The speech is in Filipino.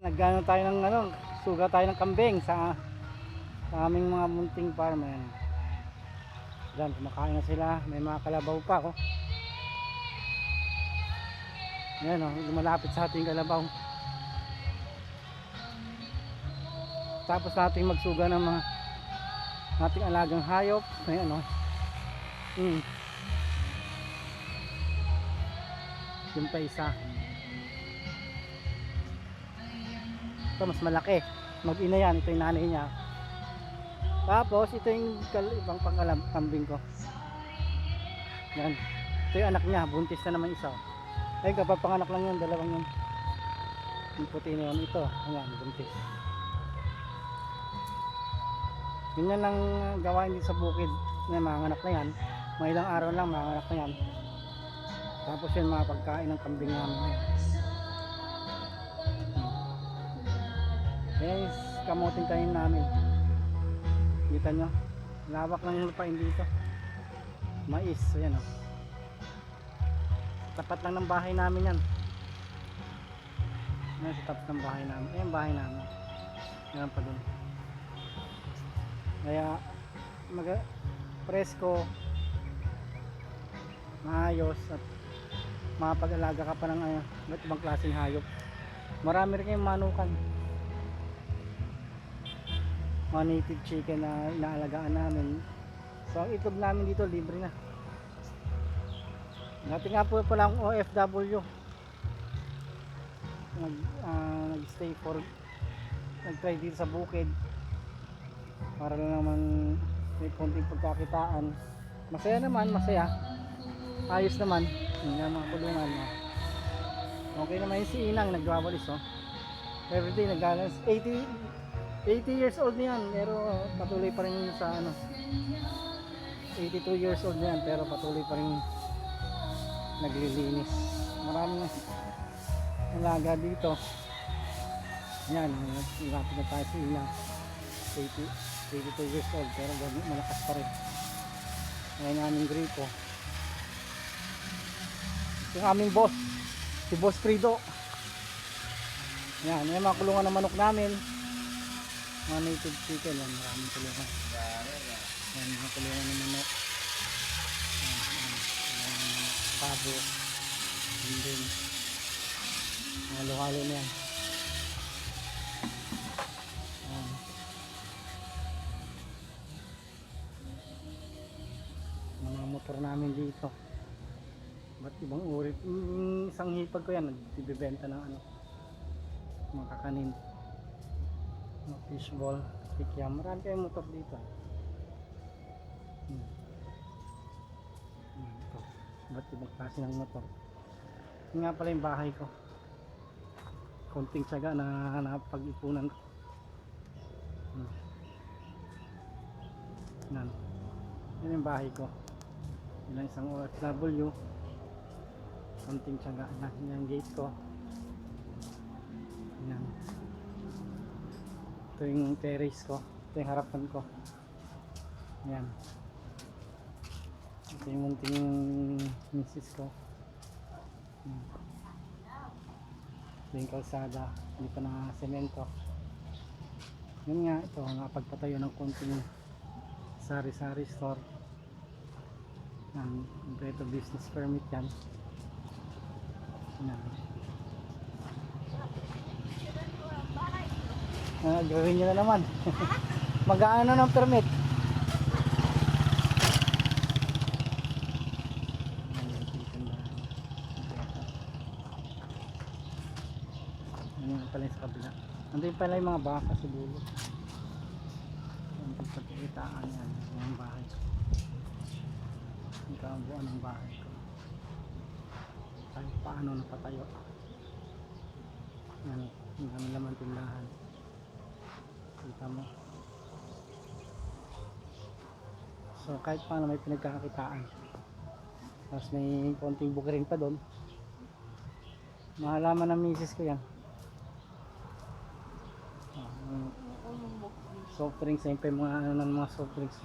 Nagano tayo ng ano, suga tayo ng kambing sa aming mga munting farm. Ayan. Diyan, kumakain na sila. May mga kalabaw pa, oh. Ayan, oh, lumalapit sa ating kalabaw. Tapos natin magsuga ng mga ating alagang hayop. Ayan, oh. Yung pa isa. Ito mas malaki. Mag-ina yan. Ito yung nanay niya. Tapos ito yung ibang kambing ko. Yan. Ito yung anak niya. Buntis na naman isa. Ay kapapanganak lang yun. Dalawang yun. Yung puti na yun. Ito. Ayan. Buntis. Ganyan lang gawain dito sa bukid. Yan, mga anak na yan. May ilang araw lang mga anak na yan. Tapos yun mga pagkain ng kambing namin. Guys, kamuting tayo namin. Kita nyo, lawak lang yung lupain dito. Mais, ayan o. Tapat lang ng bahay namin yan. Ayan sa tapat ng bahay namin. Ayan bahay namin. Ayan pa dun. Kaya presko, maayos, at makapag-alaga ka pa ng iba't ibang klaseng hayop. Marami rin kayong manukan. Mga native chicken na inaalagaan namin. So ang itlog namin dito libre na. Dati nga po pala akong OFW. Nag-stay for nag-try dito sa bukid para lang naman may konting pagkakitaan. Masaya naman, masaya. Ayos naman. Yung mga kulungan mo. Okay naman yung si Inang nagwawalis, oh. Everyday nagalas 80 years old na yan, pero patuloy pa rin sa 82 years old na yan, pero patuloy pa rin naglilinis. Maraming alaga dito. Yan, nilapit na tayo si Ina. 82 years old, pero malakas pa rin. Ngayon aming gripo. Yung aming boss, si Boss Frido. Yan, yung mga kulungan ng manok namin. Mga native chicken yan, maraming kulungan. Yan, mga kulungan ng manok. Pabo. And then halo-halo na yan. Mga motor namin dito. Ba't ibang uri? Isang hipag ko yan, nagbibenta ng mga kakanin. Fishball, kikiam. Marami kayong motor dito. Ito. Ba't ibang klase ng motor? Yung nga pala yung bahay ko. Konting tiyaga na napag-ipunan ko. Yan. Yan yung bahay ko. Yan ang isang OFW. Konting tiyaga. Yan yung gate ko. Yan. Ito yung terrace ko. Ito yung harapan ko. Yan. Ito yung munting misis ko. Yan. Ito yung kalsada. Hindi pa na semento. Yun nga, ito napagpatayo ng konting sari-sari store. Yan. Ito business permit yan. Yan. Gawin nyo na naman. Mag-aano ng permit. Ano pala yung sa kabila. Nandun pala yung mga baka sa dulo. Nandun pagkikitaan yan. Yung bahay ko. Yung kabuuan ng bahay ko. Kahit paano napatayo. Yan. Yung kami laman tindahan. Kita mo. So kahit paano may pinagkakakitaan. Tapos may konting bukirin pa doon. Mahalaman ng misis ko yan. Soft drinks, ayun pa yung mga soft drinks.